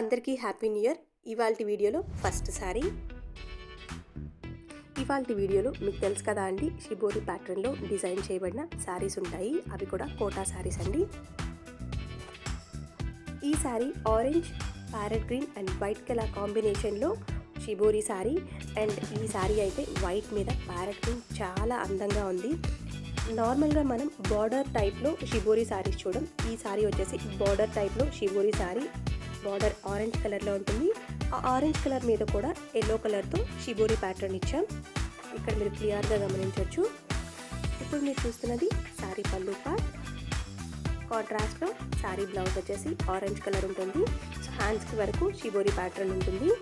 అందరికీ happy new year. ఇవాల్టి వీడియోలో ఫస్ట్ సారీ. ఇవాల్టి వీడియోలో మీకు తెలుసు కదా అండి, షిబోరి ప్యాటర్న్లో డిజైన్ చేయబడిన శారీస్ ఉంటాయి. అవి కూడా కోటా శారీస్ అండి. ఈ sari orange, parrot green and white colour కాంబినేషన్లో షిబోరి శారీ. అండ్ ఈ శారీ అయితే వైట్ మీద ప్యారెట్ గ్రీన్ చాలా అందంగా ఉంది. నార్మల్గా మనం బార్డర్ టైప్లో షిబోరి శారీస్ చూడం. ఈ శారీ వచ్చేసి బార్డర్ టైప్లో షిబోరి శారీ. బార్డర్ ఆరెంజ్ కలర్లో ఉంటుంది. ఆ ఆరెంజ్ కలర్ మీద కూడా ఎల్లో కలర్తో షిబోరి ప్యాటర్న్ ఇచ్చాం. ఇక్కడ మీరు క్లియర్గా గమనించవచ్చు. ఇప్పుడు మీరు చూస్తున్నది శారీ పళ్ళు పార్ట్. కాంట్రాస్ట్లో శారీ బ్లౌజ్ వచ్చేసి ఆరెంజ్ కలర్ ఉంటుంది. సో హ్యాండ్స్కి వరకు షిబోరి ప్యాటర్న్ ఉంటుంది.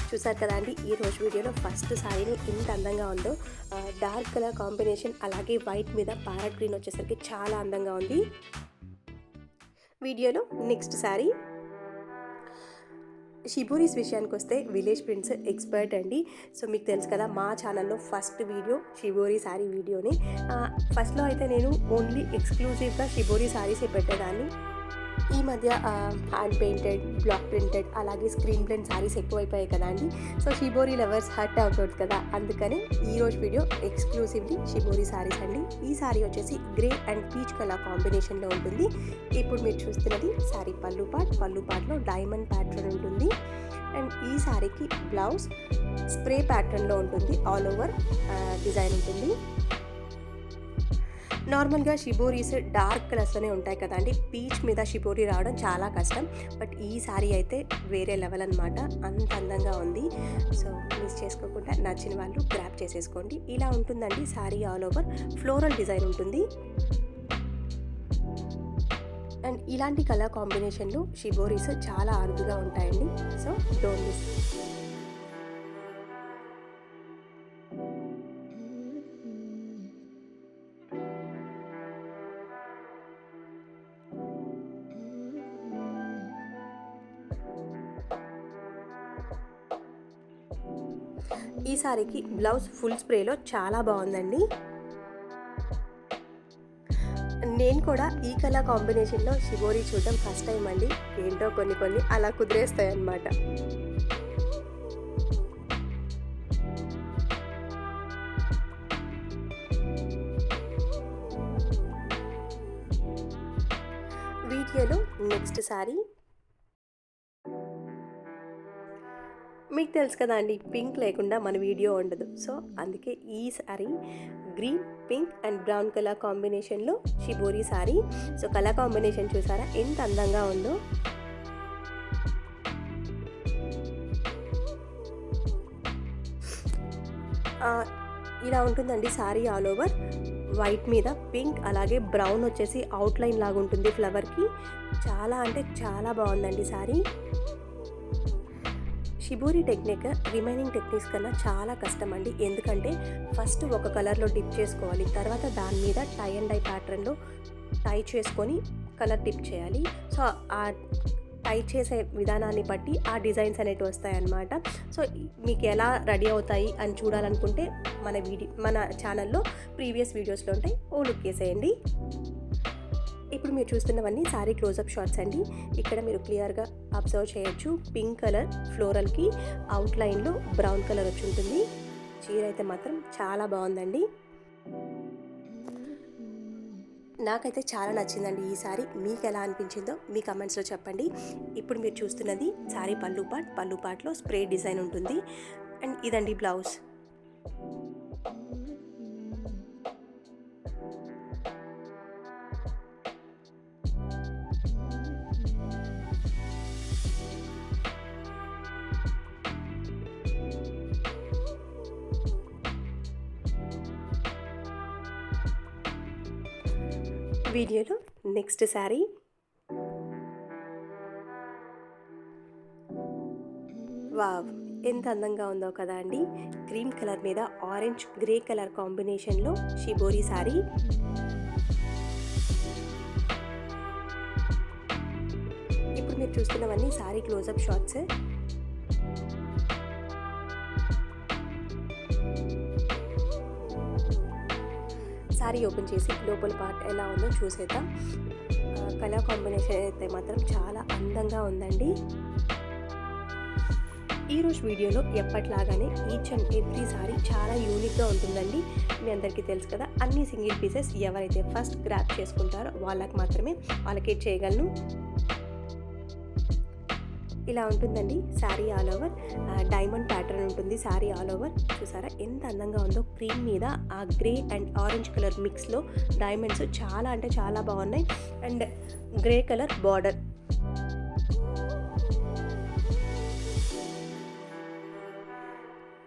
చూసారు కదా అండి, ఈ రోజు వీడియోలో ఫస్ట్ శారీని ఎంత అందంగా ఉందో. డార్క్ కలర్ కాంబినేషన్ అలాగే వైట్ మీద ప్యారెట్ గ్రీన్ వచ్చేసరికి చాలా అందంగా ఉంది. వీడియోలో నెక్స్ట్ శారీ. షిబోరీస్ విషయానికి వస్తే విలేజ్ ప్రింట్స్ ఎక్స్పర్ట్ అండి. సో మీకు తెలుసు కదా, మా ఛానల్లో ఫస్ట్ వీడియో షిబోరి శారీ వీడియోని. ఫస్ట్లో అయితే నేను ఓన్లీ ఎక్స్క్లూజివ్గా షిబోరి శారీసే పెట్టేదాన్ని. ఈ మధ్య హ్యాండ్ పెయింటెడ్, బ్లాక్ ప్రింటెడ్ అలాగే స్క్రీన్ ప్రింట్ శారీస్ ఎక్కువైపోయాయి కదా అండి. సో షిబోరి లవర్స్ హర్ట్ అవుతుంది కదా, అందుకని ఈరోజు వీడియో ఎక్స్క్లూసివ్లీ షిబోరి శారీస్ అండి. ఈ శారీ వచ్చేసి గ్రే అండ్ పీచ్ కలర్ కాంబినేషన్లో ఉంటుంది. ఇప్పుడు మీరు చూస్తున్నది శారీ పళ్ళు పార్ట్లో డైమండ్ ప్యాటర్న్ ఉంటుంది. అండ్ ఈ శారీకి బ్లౌజ్ స్ప్రే ప్యాటర్న్లో ఉంటుంది. ఆల్ ఓవర్ డిజైన్ ఉంటుంది. నార్మల్గా షిబోరీస్ డార్క్ కలర్స్లోనే ఉంటాయి కదండి. పీచ్ మీద షిబోరి రావడం చాలా కష్టం. బట్ ఈ శారీ అయితే వేరే లెవెల్ అనమాట. అంత అందంగా ఉంది. సో మిస్ చేసుకోకుండా నచ్చిన వాళ్ళు గ్రాప్ చేసేసుకోండి. ఇలా ఉంటుందండి sari. All over floral design ఉంటుంది. అండ్ ఇలాంటి కలర్ కాంబినేషన్లో షిబోరీస్ చాలా అరుదుగా ఉంటాయండి. So don't miss. ఈ సారీకి బ్లౌజ్ ఫుల్ స్ప్రేలో చాలా బాగుందండి. నేను కూడా ఈ కలర్ కాంబినేషన్లో షిబోరి చూడడం ఫస్ట్ టైం అండి. ఏంటో కొన్ని అలా కుదిరేస్తాయి అన్నమాట. వీడియోలో నెక్స్ట్ సారీ. మీకు తెలుసు కదా అండి, పింక్ లేకుండా మన వీడియో ఉండదు. సో అందుకే ఈ sari green, pink and brown colour కాంబినేషన్లో shibori sari. So colour combination చూసారా ఎంత అందంగా ఉందో. ఇలా ఉంటుందండి శారీ. ఆల్ ఓవర్ వైట్ మీద పింక్ అలాగే బ్రౌన్ వచ్చేసి అవుట్లైన్ లాగా ఉంటుంది ఫ్లవర్కి. చాలా అంటే చాలా బాగుందండి sari. Shibori technique remaining techniques కన్నా చాలా కష్టం అండి. ఎందుకంటే ఫస్ట్ ఒక కలర్లో డిప్ చేసుకోవాలి, తర్వాత దాని మీద టై అండ్ డై ప్యాటర్న్లో టై చేసుకొని కలర్ డిప్ చేయాలి. సో ఆ టై చేసే విధానాన్ని బట్టి ఆ డిజైన్స్ అనేవి వస్తాయన్నమాట. సో మీకు ఎలా రెడీ అవుతాయి అని చూడాలనుకుంటే మన ఛానల్లో ప్రీవియస్ వీడియోస్లో ఉంటాయి, ఓ లుక్ వేసేయండి. ఇప్పుడు మీరు చూస్తున్నవన్నీ శారీ క్లోజప్ షాట్స్ అండి. ఇక్కడ మీరు క్లియర్గా అబ్జర్వ్ చేయొచ్చు. పింక్ కలర్ ఫ్లోరల్కి అవుట్లైన్లో బ్రౌన్ కలర్ వచ్చి ఉంటుంది. చీర అయితే మాత్రం చాలా బాగుందండి. నాకైతే చాలా నచ్చిందండి ఈ శారీ. మీకు ఎలా అనిపించిందో మీ కమెంట్స్లో చెప్పండి. ఇప్పుడు మీరు చూస్తున్నది శారీ పళ్ళు పార్ట్లో స్ప్రే డిజైన్ ఉంటుంది. అండ్ ఇదండి బ్లౌజ్. వీడియోలో నెక్స్ట్ శారీ. వావ్, ఎంత అందంగా ఉందో కదా అండి. క్రీమ్ కలర్ మీద ఆరెంజ్ గ్రే కలర్ కాంబినేషన్లో షిబోరి శారీ. ఇప్పుడు మీరు చూస్తున్నవన్నీ sari closeup shots. Sari open చేసి లోపల పార్ట్ ఎలా ఉందో చూసేద్దాం. కలర్ కాంబినేషన్ అయితే మాత్రం చాలా అందంగా ఉందండి. ఈరోజు వీడియోలో ఎప్పట్లాగానే ఈచ్ అండ్ ఎవ్రీ సారీ చాలా యూనిక్గా ఉంటుందండి. మీ అందరికీ తెలుసు కదా, అన్ని సింగిల్ పీసెస్ ఎవరైతే ఫస్ట్ గ్రాప్ చేసుకుంటారో వాళ్ళకి మాత్రమే అలొకేట్ చేయగలను. ఇలా ఉంటుందండి sari all over. Diamond pattern ఉంటుంది శారీ ఆల్ ఓవర్. చూసారా ఎంత అందంగా ఉందో, క్రీమ్ మీద ఆ గ్రే అండ్ ఆరెంజ్ కలర్ మిక్స్లో డైమండ్స్ చాలా అంటే చాలా బాగున్నాయి. And grey colour border.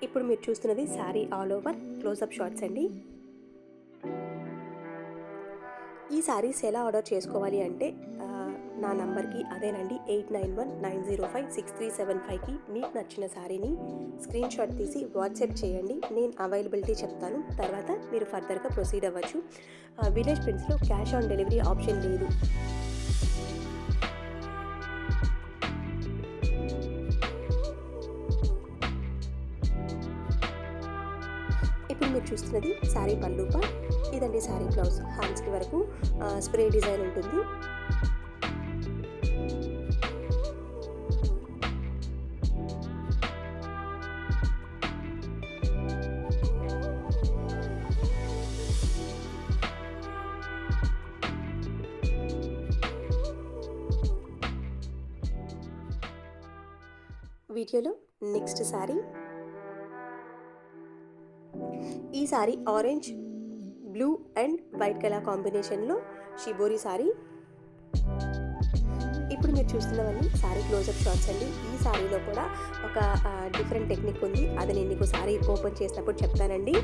ఇప్పుడు మీరు చూస్తున్నది sari all over closeup shots అండి. ఈ శారీస్ ఎలా ఆర్డర్ చేసుకోవాలి అంటే నా నంబర్కి అదేనండి 8919056375కి మీకు నచ్చిన శారీని స్క్రీన్ షాట్ తీసి వాట్సాప్ చేయండి. నేను అవైలబిలిటీ చెప్తాను, తర్వాత మీరు ఫర్దర్గా ప్రొసీడ్ అవ్వచ్చు. విలేజ్ ప్రింట్స్లో క్యాష్ ఆన్ డెలివరీ ఆప్షన్ లేదు. ఇప్పుడు మీరు చూస్తున్నది శారీ పల్లూప. ఇదండి శారీ బ్లౌజ్. హ్యాండ్స్కి వరకు స్ప్రే డిజైన్ ఉంటుంది. వీడియోలో నెక్స్ట్ శారీ. ఈ sari orange, blue and white colour కాంబినేషన్లో షిబోరి శారీ. ఇప్పుడు మీరు చూస్తున్నవన్నీ శారీ క్లోజప్ షాట్స్ అండి. ఈ శారీలో కూడా ఒక డిఫరెంట్ టెక్నిక్ ఉంది, అది నేను మీకు శారీ ఓపెన్ చేసినప్పుడు చెప్తానండి.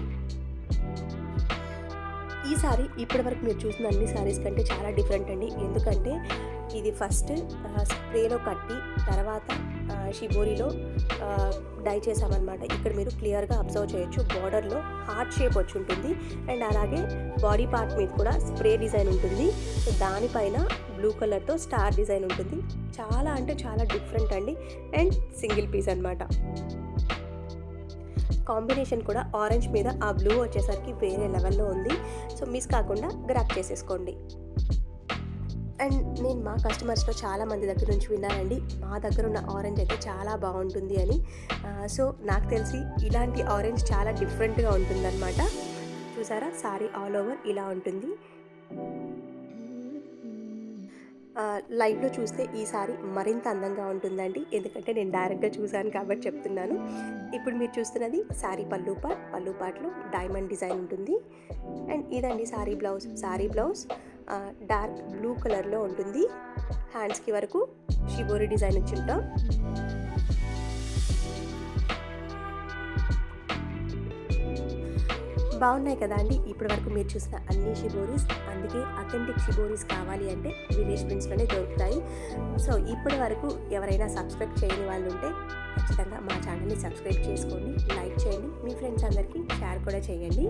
ఈ శారీ ఇప్పటివరకు మీరు చూసిన అన్ని శారీస్ కంటే చాలా డిఫరెంట్ అండి. ఎందుకంటే ఇది ఫస్ట్ స్ప్రేలో కట్టి తర్వాత షిబోరిలో డై చేసామన్నమాట. ఇక్కడ మీరు క్లియర్గా అబ్జర్వ్ చేయొచ్చు, బార్డర్లో హార్ట్ షేప్ వచ్చి ఉంటుంది. అండ్ అలాగే బాడీ పార్ట్ మీద కూడా స్ప్రే డిజైన్ ఉంటుంది. సో దానిపైన బ్లూ కలర్తో స్టార్ డిజైన్ ఉంటుంది. చాలా అంటే చాలా డిఫరెంట్ అండి. అండ్ సింగిల్ పీస్ అన్నమాట. కాంబినేషన్ కూడా ఆరెంజ్ మీద ఆ బ్లూ వచ్చేసరికి వేరే లెవెల్లో ఉంది. సో మిస్ కాకుండా గ్రాప్ చేసేసుకోండి. అండ్ నేను మా కస్టమర్స్లో చాలా మంది దగ్గర నుంచి విన్నానండి, మా దగ్గర ఉన్న ఆరెంజ్ అయితే చాలా బాగుంటుంది అని. సో నాకు తెలిసి ఇలాంటి ఆరెంజ్ చాలా డిఫరెంట్గా ఉంటుందన్నమాట. చూసారా శారీ ఆల్ ఓవర్ ఇలా ఉంటుంది. లైవ్లో చూస్తే ఈ సారీ మరింత అందంగా ఉంటుందండి, ఎందుకంటే నేను డైరెక్ట్గా చూశాను కాబట్టి చెప్తున్నాను. ఇప్పుడు మీరు చూస్తున్నది శారీ పళ్ళు పార్ట్లో డైమండ్ డిజైన్ ఉంటుంది. అండ్ ఇదండి శారీ బ్లౌజ్ డార్క్ బ్లూ కలర్లో ఉంటుంది. హ్యాండ్స్కి వరకు షిబోరి డిజైన్ ఇచ్చి ఉంటాం. బాగున్నాయి కదా అండి ఇప్పటి వరకు మీరు చూసిన అన్ని షిబోరీస్. అందుకే అథెంటిక్ షిబోరీస్ కావాలి అంటే విలేజ్ ప్రింట్స్లోనే దొరుకుతాయి. సో ఇప్పటి వరకు ఎవరైనా సబ్స్క్రైబ్ చేయని వాళ్ళు ఉంటే ఖచ్చితంగా మా ఛానల్ని సబ్స్క్రైబ్ చేసుకోండి, లైక్ చేయండి, మీ ఫ్రెండ్స్ అందరికీ షేర్ కూడా చేయండి.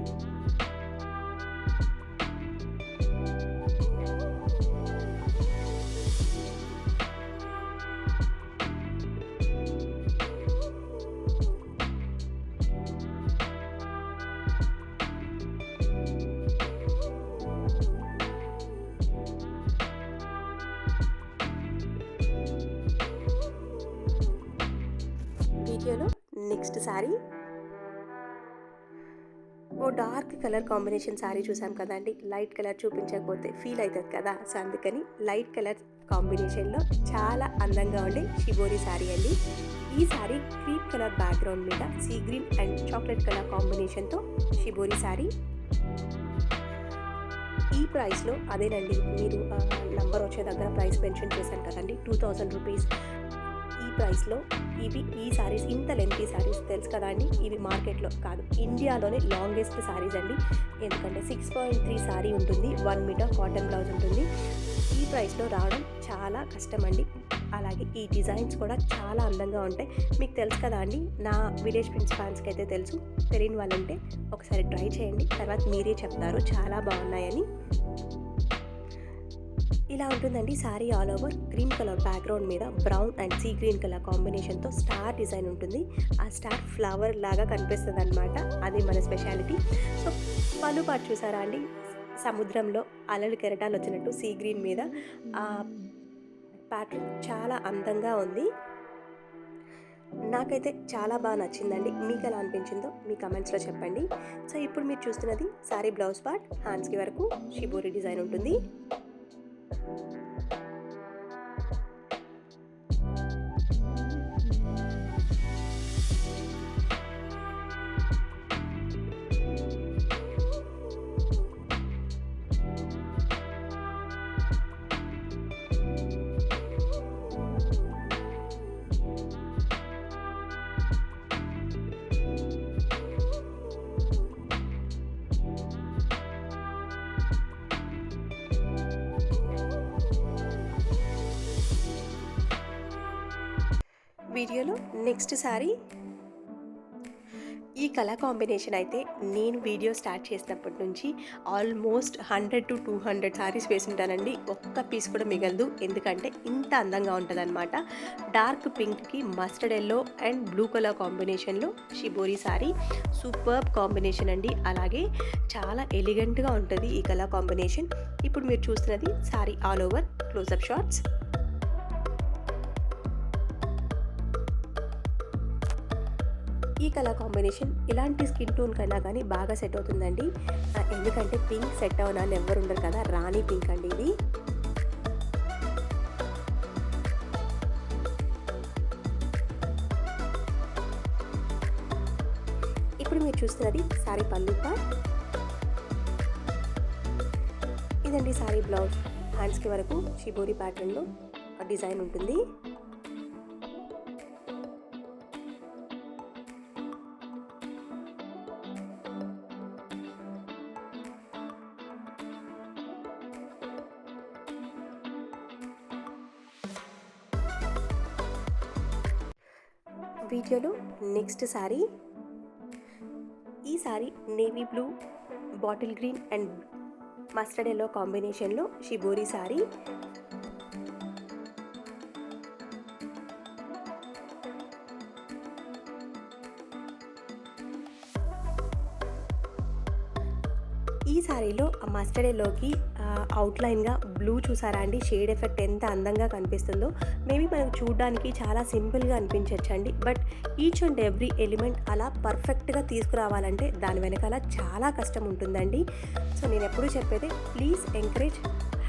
వీడియోలో నెక్స్ట్ శారీ ఓ డార్క్ కలర్ కాంబినేషన్ శారీ చూసాం కదండి. లైట్ కలర్ చూపించకపోతే ఫీల్ అవుతుంది కదా, సో అందుకని లైట్ కలర్ కాంబినేషన్లో చాలా అందంగా ఉండే షిబోరి శారీ అండి. ఈ శారీ క్రీమ్ కలర్ బ్యాక్గ్రౌండ్ మీద sea green and chocolate colour కాంబినేషన్తో షిబోరి శారీ. ఈ ప్రైస్లో అదేనండి, మీరు నంబర్ వచ్చే దగ్గర ప్రైస్ మెన్షన్ చేశాను కదండి, 2000 రూపీస్. ఈ ప్రైస్లో ఈ శారీస్, ఇంత లెంతీ శారీస్ తెలుసు కదా అండి, ఇవి మార్కెట్లో కాదు ఇండియాలోనే లాంగెస్ట్ శారీస్ అండి. ఎందుకంటే 6.3 శారీ ఉంటుంది, 1 మీటర్ కాటన్ బ్లౌజ్ ఉంటుంది. ఈ ప్రైస్లో రావడం చాలా కష్టం అండి. అలాగే ఈ డిజైన్స్ కూడా చాలా అందంగా ఉంటాయి. మీకు తెలుసు కదా అండి, నా విలేజ్ ప్రింట్స్ ఫ్యాన్స్కి అయితే తెలుసు, తెలియని వాళ్ళు ఉంటే ఒకసారి ట్రై చేయండి, తర్వాత మీరే చెప్తారు చాలా బాగున్నాయని. ఇలా ఉంటుందండి sari all over. Cream colour background మీద brown and sea green colour కాంబినేషన్తో స్టార్ డిజైన్ ఉంటుంది. ఆ స్టార్ ఫ్లవర్ లాగా కనిపిస్తుంది అనమాట, అది మన స్పెషాలిటీ. సో పళ్ళు పాటు చూసారా అండి, సముద్రంలో అలలు కెరటాలు వచ్చినట్టు సీ గ్రీన్ మీద ఆ ప్యాటర్న్ చాలా అందంగా ఉంది. నాకైతే చాలా బాగా నచ్చిందండి. మీకు ఎలా అనిపించిందో మీ కమెంట్స్లో చెప్పండి. సో ఇప్పుడు మీరు చూస్తున్నది సారీ బ్లౌజ్ పార్ట్. హ్యాండ్స్కి వరకు షిబోరి డిజైన్ ఉంటుంది. వీడియోలో నెక్స్ట్ సారీ. ఈ కలర్ కాంబినేషన్ అయితే నేను వీడియో స్టార్ట్ చేసినప్పటి నుంచి ఆల్మోస్ట్ 100 to 200 సారీస్ వేసుంటానండి. ఒక్క పీస్ కూడా మిగలదు, ఎందుకంటే ఇంత అందంగా ఉంటుందన్నమాట. డార్క్ పింక్కి mustard yellow and blue colour కాంబినేషన్లో షిబోరి సారీ సూపర్బ్ కాంబినేషన్ అండి. అలాగే చాలా ఎలిగెంట్గా ఉంటుంది ఈ కలర్ కాంబినేషన్. ఇప్పుడు మీరు చూస్తున్నది sari all over closeup shots. ఈ కలర్ కాంబినేషన్ ఇలాంటి స్కిన్ టోన్ కన్నా కానీ బాగా సెట్ అవుతుందండి. ఎందుకంటే పింక్ సెట్ అవ్వని వాళ్ళు ఎవరు ఉండరు కదా, రాణి పింక్ అండి ఇది. ఇప్పుడు మీరు చూస్తున్నది సారీ పళ్ళు పార్ట్. ఇదండి సారీ బ్లౌజ్. హ్యాండ్స్కి వరకు షిబోరి ప్యాటర్న్లో డిజైన్ ఉంటుంది. వీడియోలో నెక్స్ట్ సారీ. ఈ sorry navy blue, bottle green and mustard yellow కాంబినేషన్లో షిబోరి సారీ. ఈ సారీలో మస్టర్డ్ ఎల్లోకి అవుట్లైన్గా బ్లూ చూసారా అండి, షేడ్ ఎఫెక్ట్ ఎంత అందంగా కనిపిస్తుందో. మేబీ మనకు చూడడానికి చాలా సింపుల్గా అనిపించవచ్చండి, but each and every element అలా పర్ఫెక్ట్గా తీసుకురావాలంటే దాని వెనకాల చాలా కష్టం ఉంటుందండి. సో నేను ఎప్పుడూ చెప్పేది, ప్లీజ్ ఎంకరేజ్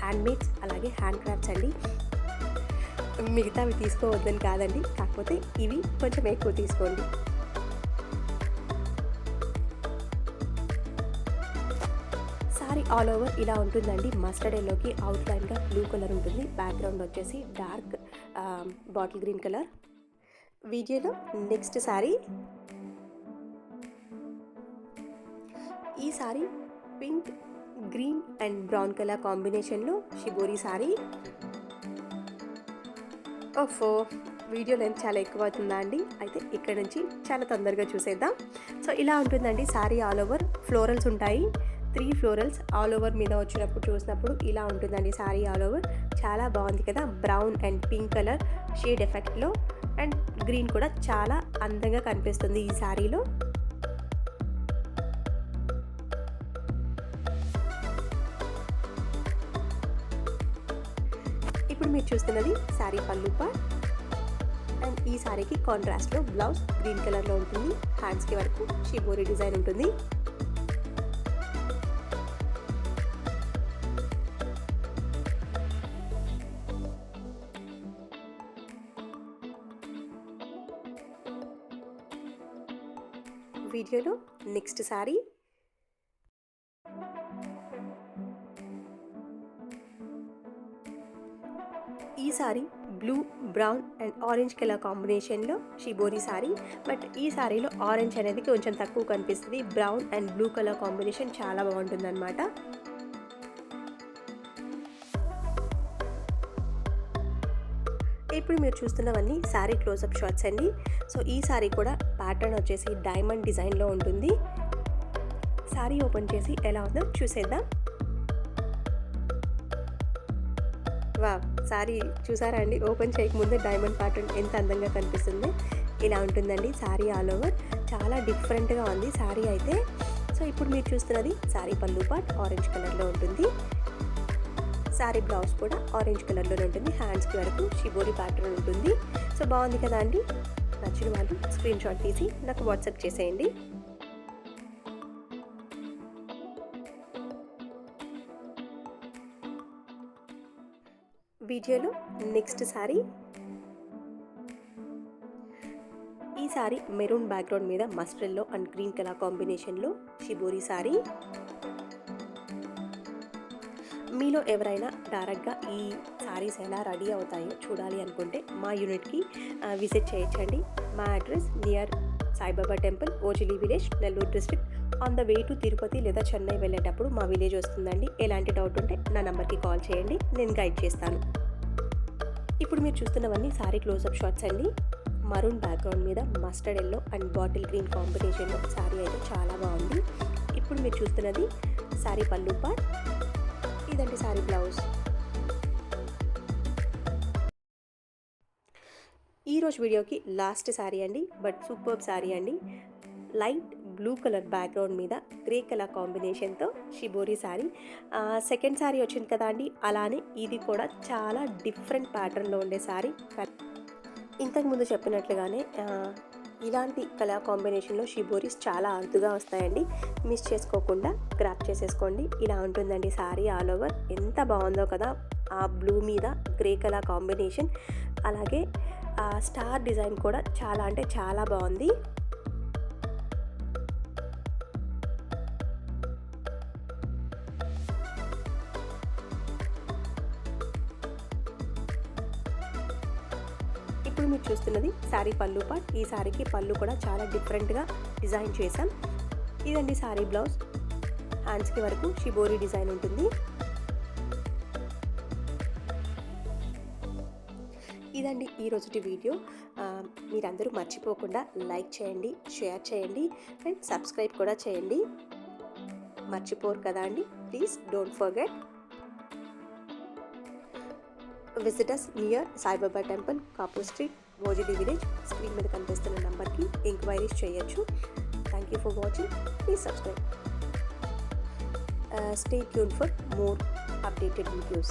హ్యాండ్మేడ్స్ అలాగే హ్యాండ్ క్రాఫ్ట్స్ అండి. మిగతావి తీసుకోవద్దని కాదండి, కాకపోతే ఇవి కొంచెం ఎక్కువ తీసుకోండి. సారీ ఆల్ ఓవర్ ఇలా ఉంటుందండి. మస్టర్డ్ ఎల్లోకి అవుట్లైన్గా బ్లూ కలర్ ఉంటుంది. బ్యాక్గ్రౌండ్ వచ్చేసి డార్క్ బాటిల్ గ్రీన్ కలర్. వీడియోలో నెక్స్ట్ సారీ. ఈ sorry pink, green and brown colour కాంబినేషన్లో షిబోరి సారీ. ఓఫో, వీడియో లెంత్ చాలా ఎక్కువ అవుతుందా అండి? అయితే ఇక్కడ నుంచి చాలా తొందరగా చూసేద్దాం. సో ఇలా ఉంటుందండి సారీ ఆల్ ఓవర్. ఫ్లోరల్స్ ఉంటాయి, 3 ఫ్లోరల్స్ ఆల్ ఓవర్ మీద వచ్చినప్పుడు చూసినప్పుడు ఇలా ఉంటుందండి సారీ ఆల్ ఓవర్. చాలా బాగుంది కదా, brown and pink colour shade ఎఫెక్ట్లో. అండ్ గ్రీన్ కూడా చాలా అందంగా కనిపిస్తుంది ఈ సారీలో. ఇప్పుడు మీరు చూస్తున్నది సారీ పళ్ళు పార్ట్. అండ్ ఈ సారీకి కాంట్రాస్ట్లో బ్లౌజ్ గ్రీన్ కలర్లో ఉంటుంది. హ్యాండ్స్కి వరకు షిబోరి డిజైన్ ఉంటుంది. వీడియోలో నెక్స్ట్ సారీ. ఈ sorry blue, brown and orange colour కాంబినేషన్లో షిబోరి సారీ. బట్ ఈ సారీలో ఆరెంజ్ అనేది కొంచెం తక్కువ కనిపిస్తుంది. Brown and blue colour combination చాలా బాగుంటుంది అన్నమాట. ఇప్పుడు మీరు చూస్తున్నవన్నీ సారీ క్లోజప్ షాట్స్ అండి. సో ఈ సారీ కూడా ప్యాటర్న్ వచ్చేసి డైమండ్ డిజైన్లో ఉంటుంది. సారీ ఓపెన్ చేసి ఎలా ఉందో చూసేద్దాం. వావ్, సారీ చూసారా అండి, ఓపెన్ చేయకముందే డైమండ్ ప్యాటర్న్ ఎంత అందంగా కనిపిస్తుంది. ఇలా ఉంటుందండి సారీ ఆల్ ఓవర్. చాలా డిఫరెంట్గా ఉంది సారీ అయితే. సో ఇప్పుడు మీరు చూస్తున్నది శారీ పళ్ళు పార్ట్ ఆరెంజ్ కలర్లో ఉంటుంది. శారీ బ్లౌజ్ కూడా ఆరెంజ్ కలర్లోనే ఉంటుంది. హ్యాండ్స్కి వరకు షిబోరి ప్యాటర్న్ ఉంటుంది. సో బాగుంది కదా అండి. నచ్చిన వాళ్ళు స్క్రీన్ షాట్ తీసి నాకు వాట్సాప్ చేసేయండి. వీడియోలో నెక్స్ట్ శారీ, ఈ శారీ మెరూన్ బ్యాక్గ్రౌండ్ మీద మస్టర్డ్లో అండ్ గ్రీన్ కలర్ కాంబినేషన్లో షిబోరి శారీ. మీలో ఎవరైనా డైరెక్ట్గా ఈ శారీస్ ఎలా రెడీ అవుతాయో చూడాలి అనుకుంటే మా యూనిట్కి విజిట్ చేయొచ్చండి. మా address near Saibaba temple, Ojili village, Nellore district. On the way to Tirupati లేదా చెన్నై వెళ్ళేటప్పుడు మా విలేజ్ వస్తుందండి. ఎలాంటి డౌట్ ఉంటే నా నెంబర్కి కాల్ చేయండి, నేను గైడ్ చేస్తాను. ఇప్పుడు మీరు చూస్తున్నవన్నీ శారీ క్లోజప్ షాట్స్ అండి. మరూన్ బ్యాక్గ్రౌండ్ మీద mustard yellow and bottle green కాంబినేషన్లో శారీ అయితే చాలా బాగుంది. ఇప్పుడు మీరు చూస్తున్నది శారీ పళ్ళు పార్ట్, ఇదండి శారీ బ్లౌజ్. ఈరోజు వీడియోకి లాస్ట్ శారీ అండి, బట్ సూపర్బ్ శారీ అండి. లైట్ బ్లూ కలర్ బ్యాక్గ్రౌండ్ మీద గ్రే కలర్ కాంబినేషన్తో షిబోరి శారీ. సెకండ్ శారీ వచ్చింది కదా అండి, అలానే ఇది కూడా చాలా డిఫరెంట్ ప్యాటర్న్లో ఉండే శారీ. ఇంతకుముందు చెప్పినట్లుగానే ఇలాంటి కలర్ కాంబినేషన్లో షిబోరీస్ చాలా అరుదుగా వస్తాయండి. మిస్ చేసుకోకుండా గ్రాప్ చేసేసుకోండి. ఇలా ఉంటుందండి శారీ ఆల్ ఓవర్. ఎంత బాగుందో కదా, ఆ బ్లూ మీద గ్రే కలర్ కాంబినేషన్, అలాగే ఆ స్టార్ డిజైన్ కూడా చాలా అంటే చాలా బాగుంది. ఇప్పుడు మీరు చూస్తున్నది శారీ పళ్ళు పార్ట్. ఈ శారీకి పళ్ళు కూడా చాలా డిఫరెంట్గా డిజైన్ చేసాం. ఇదండి శారీ బ్లౌజ్. హ్యాండ్స్కి వరకు షిబోరి డిజైన్ ఉంటుంది. ఇదండి ఈరోజుటి వీడియో. మీరందరూ మర్చిపోకుండా లైక్ చేయండి, షేర్ చేయండి అండ్ సబ్స్క్రైబ్ కూడా చేయండి. మర్చిపోరు కదా అండి. Please don't forget. Visit us near Saibaba temple, Kapoor street, Ojili village. Screen మీద కనిపిస్తున్న నెంబర్కి ఎంక్వైరీస్ చేయొచ్చు. Thank you for watching. Please subscribe. Stay tuned for more updated videos.